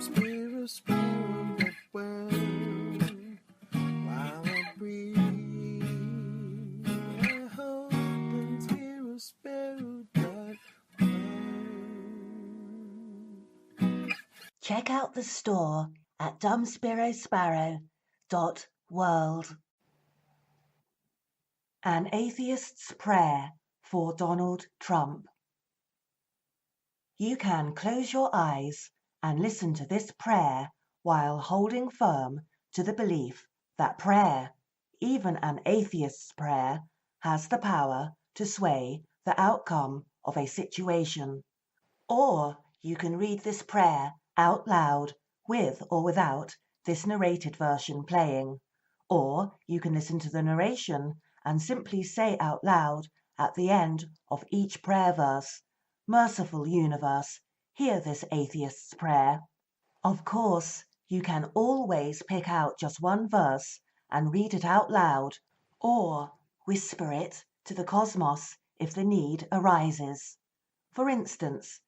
Sparrow, sparrow, get well while I breathe. I hope and sparrow, sparrow, get well. Check out the store at dumbspirosparrow.world. An Atheist's Prayer for Donald Trump. You can close your eyes and listen to this prayer while holding firm to the belief that prayer, even an atheist's prayer, has the power to sway the outcome of a situation. Or you can read this prayer out loud with or without this narrated version playing. Or you can listen to the narration and simply say out loud at the end of each prayer verse, "Merciful universe, hear this atheist's prayer." Of course, you can always pick out just one verse and read it out loud, or whisper it to the cosmos if the need arises. For instance,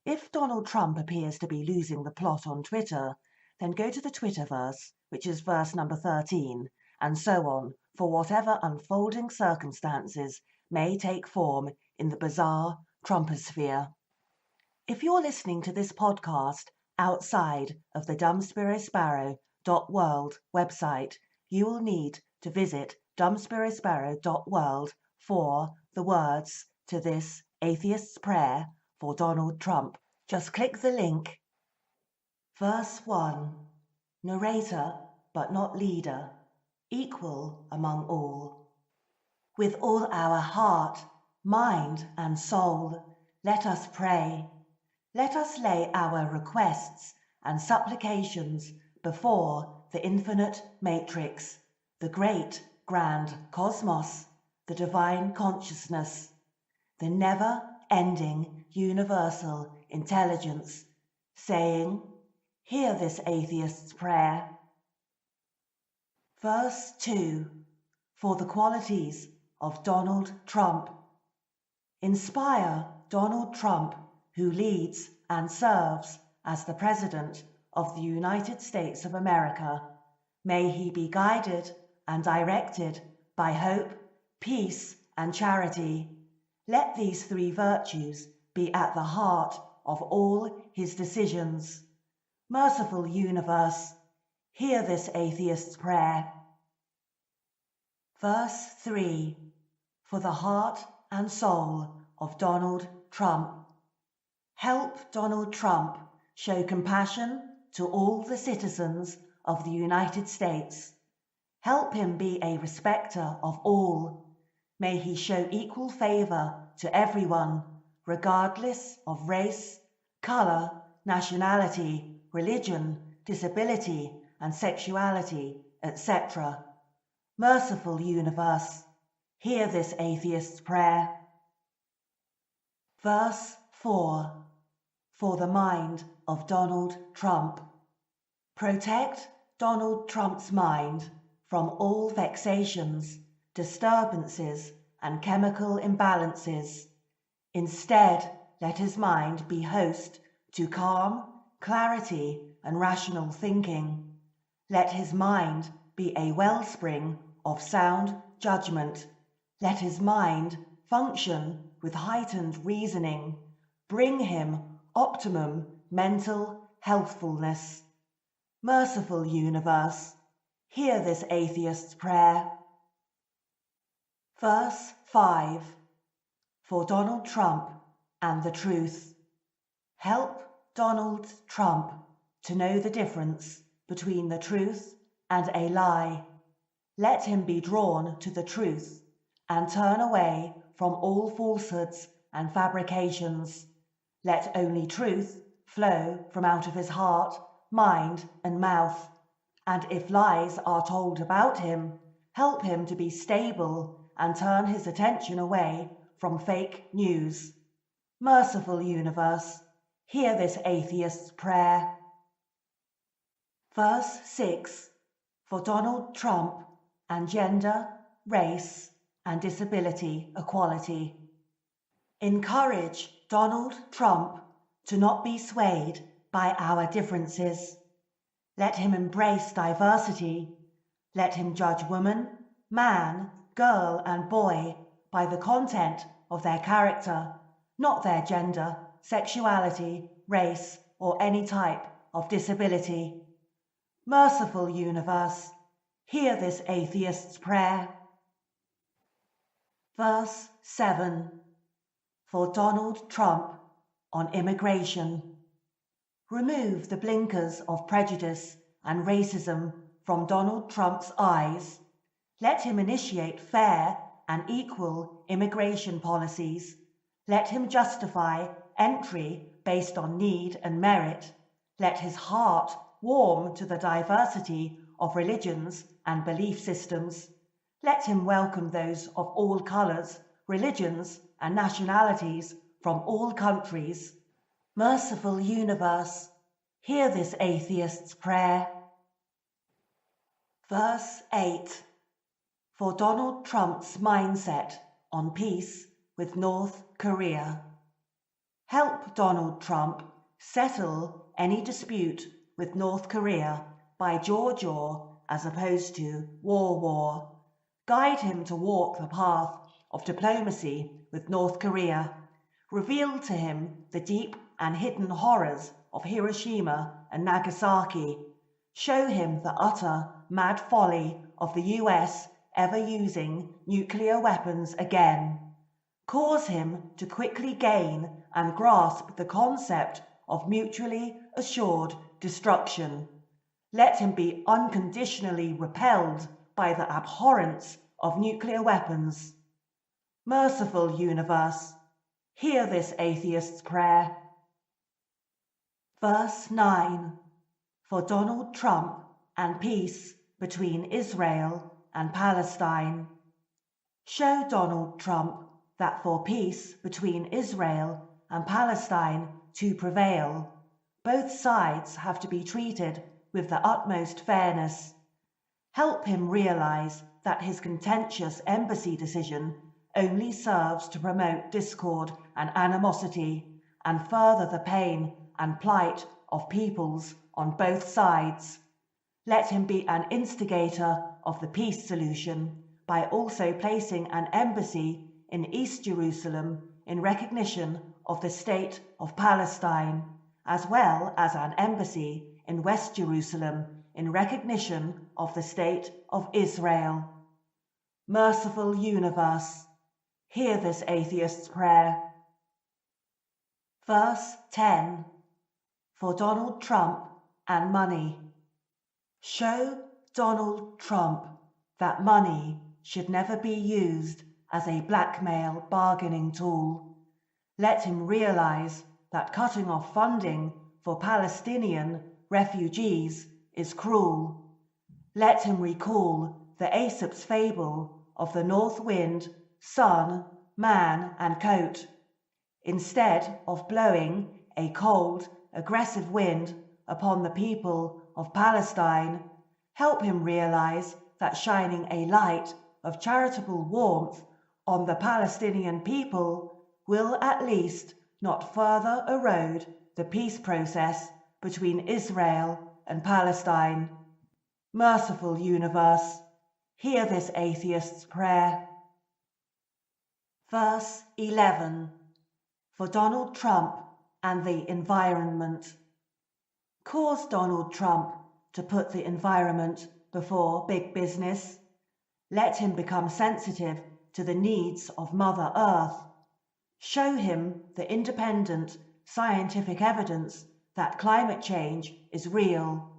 if Donald Trump appears to be losing the plot on Twitter, then go to the Twitterverse, which is verse number 13, and so on, for whatever unfolding circumstances may take form in the bizarre Trumposphere. If you're listening to this podcast outside of the dumbspirosparrow.world website, you will need to visit dumbspirosparrow.world for the words to this atheist's prayer for Donald Trump. Just click the link. Verse 1. Narrator, but not leader, equal among all. With all our heart, mind, and soul, let us pray. Let us lay our requests and supplications before the infinite matrix, the great grand cosmos, the divine consciousness, the never-ending universal intelligence, saying, "Hear this atheist's prayer." Verse 2. For the qualities of Donald Trump. Inspire Donald Trump, who leads and serves as the President of the United States of America. May he be guided and directed by hope, peace, and charity. Let these three virtues be at the heart of all his decisions. Merciful universe, hear this atheist's prayer. Verse 3. For the heart and soul of Donald Trump. Help Donald Trump show compassion to all the citizens of the United States. Help him be a respecter of all. May he show equal favor to everyone, regardless of race, color, nationality, religion, disability, and sexuality, etc. Merciful universe, hear this atheist's prayer. Verse 4. For the mind of Donald Trump. Protect Donald Trump's mind from all vexations, disturbances, and chemical imbalances. Instead, let his mind be host to calm, clarity, and rational thinking. Let his mind be a wellspring of sound judgment. Let his mind function with heightened reasoning. Bring him optimum mental healthfulness. Merciful universe, hear this atheist's prayer. Verse 5. For Donald Trump and the truth. Help Donald Trump to know the difference between the truth and a lie. Let him be drawn to the truth and turn away from all falsehoods and fabrications. Let only truth flow from out of his heart, mind, and mouth. And if lies are told about him, help him to be stable and turn his attention away from fake news. Merciful universe, hear this atheist's prayer. Verse 6. For Donald Trump and gender, race, and disability equality. Encourage Donald Trump to not be swayed by our differences. Let him embrace diversity. Let him judge woman, man, girl, and boy by the content of their character, not their gender, sexuality, race, or any type of disability. Merciful universe, hear this atheist's prayer. Verse 7. For Donald Trump on immigration. Remove the blinkers of prejudice and racism from Donald Trump's eyes. Let him initiate fair and equal immigration policies. Let him justify entry based on need and merit. Let his heart warm to the diversity of religions and belief systems. Let him welcome those of all colours, religions, and nationalities from all countries. Merciful universe, hear this atheist's prayer. Verse 8. For Donald Trump's mindset on peace with North Korea. Help Donald Trump settle any dispute with North Korea by jaw as opposed to war. Guide him to walk the path of diplomacy with North Korea. Reveal to him the deep and hidden horrors of Hiroshima and Nagasaki. Show him the utter mad folly of the US ever using nuclear weapons again. Cause him to quickly gain and grasp the concept of mutually assured destruction. Let him be unconditionally repelled by the abhorrence of nuclear weapons. Merciful universe, hear this atheist's prayer. Verse 9. For Donald Trump and peace between Israel and Palestine. Show Donald Trump that for peace between Israel and Palestine to prevail, both sides have to be treated with the utmost fairness. Help him realize that his contentious embassy decision only serves to promote discord and animosity and further the pain and plight of peoples on both sides. Let him be an instigator of the peace solution by also placing an embassy in East Jerusalem in recognition of the state of Palestine, as well as an embassy in West Jerusalem in recognition of the state of Israel. Merciful universe, hear this atheist's prayer. Verse 10. For Donald Trump and money. Show Donald Trump that money should never be used as a blackmail bargaining tool. Let him realize that cutting off funding for Palestinian refugees is cruel. Let him recall the Aesop's fable of the north wind, sun, man, and coat. Instead of blowing a cold, aggressive wind upon the people of Palestine, help him realize that shining a light of charitable warmth on the Palestinian people will at least not further erode the peace process between Israel and Palestine. Merciful universe, hear this atheist's prayer. Verse 11. For Donald Trump and the environment. Cause Donald Trump to put the environment before big business. Let him become sensitive to the needs of Mother Earth. Show him the independent scientific evidence that climate change is real.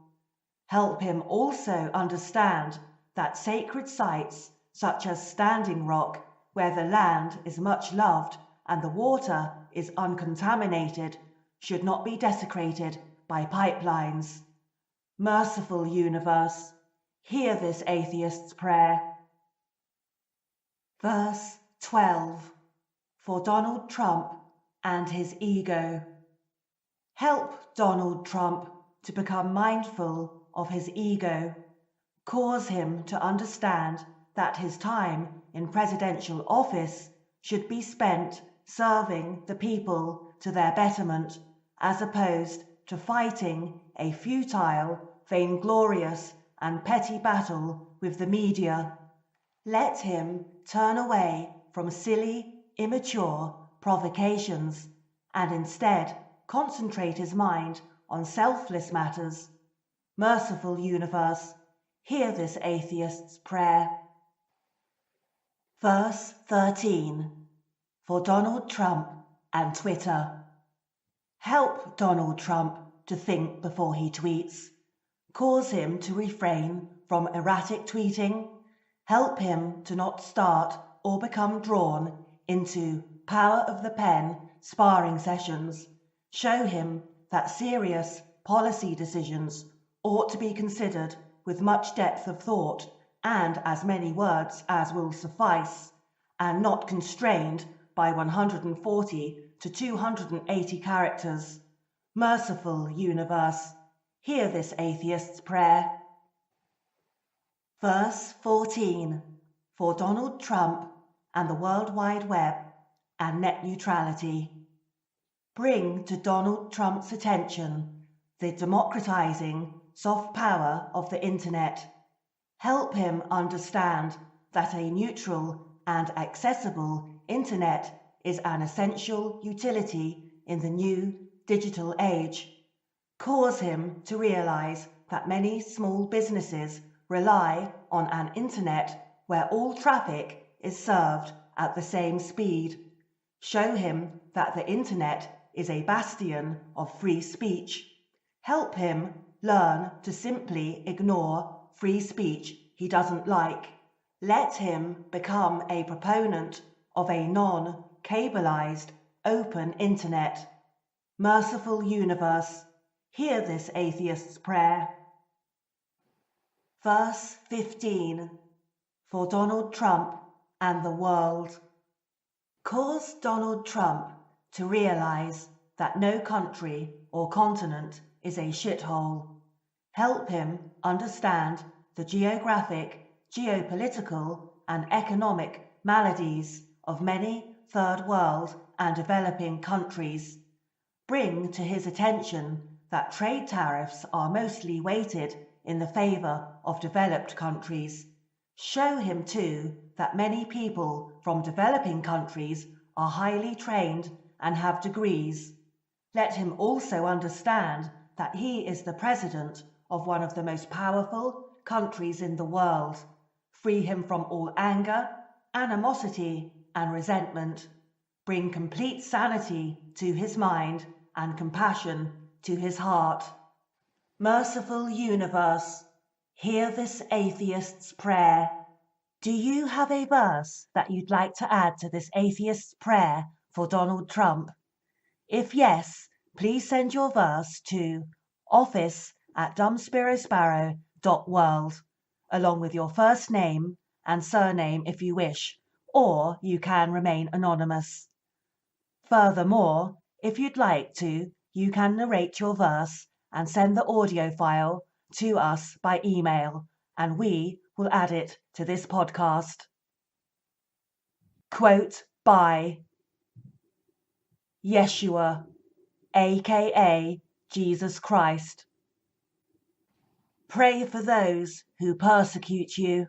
Help him also understand that sacred sites such as Standing Rock, where the land is much loved and the water is uncontaminated, should not be desecrated by pipelines. Merciful universe, hear this atheist's prayer. Verse 12. For Donald Trump and his ego. Help Donald Trump to become mindful of his ego. Cause him to understand that his time in presidential office should be spent serving the people to their betterment, as opposed to fighting a futile, vainglorious, and petty battle with the media. Let him turn away from silly, immature provocations and instead concentrate his mind on selfless matters. Merciful universe, hear this atheist's prayer. Verse 13. For Donald Trump and Twitter. Help Donald Trump to think before he tweets. Cause him to refrain from erratic tweeting. Help him to not start or become drawn into power of the pen sparring sessions. Show him that serious policy decisions ought to be considered with much depth of thought and as many words as will suffice, and not constrained by 140 to 280 characters. Merciful universe, hear this atheist's prayer. Verse 14. For Donald Trump and the World Wide Web and net neutrality. Bring to Donald Trump's attention the democratizing soft power of the internet. Help him understand that a neutral and accessible internet is an essential utility in the new digital age. Cause him to realize that many small businesses rely on an internet where all traffic is served at the same speed. Show him that the internet is a bastion of free speech. Help him learn to simply ignore free speech he doesn't like. Let him become a proponent of a non-cableized open internet. Merciful universe, hear this atheist's prayer. Verse 15. For Donald Trump and the world. Cause Donald Trump to realize that no country or continent is a shithole. Help him understand the geographic, geopolitical, and economic maladies of many third world and developing countries. Bring to his attention that trade tariffs are mostly weighted in the favor of developed countries. Show him too that many people from developing countries are highly trained and have degrees. Let him also understand that he is the president of one of the most powerful countries in the world. Free him from all anger, animosity, and resentment. Bring complete sanity to his mind and compassion to his heart. Merciful universe, hear this atheist's prayer. Do you have a verse that you'd like to add to this atheist's prayer for Donald Trump? If yes, please send your verse to office@dumbspirosparrow.world, along with your first name and surname if you wish, or you can remain anonymous. Furthermore, if you'd like to, you can narrate your verse and send the audio file to us by email, and we will add it to this podcast. Quote by Yeshua, aka Jesus Christ. Pray for those who persecute you.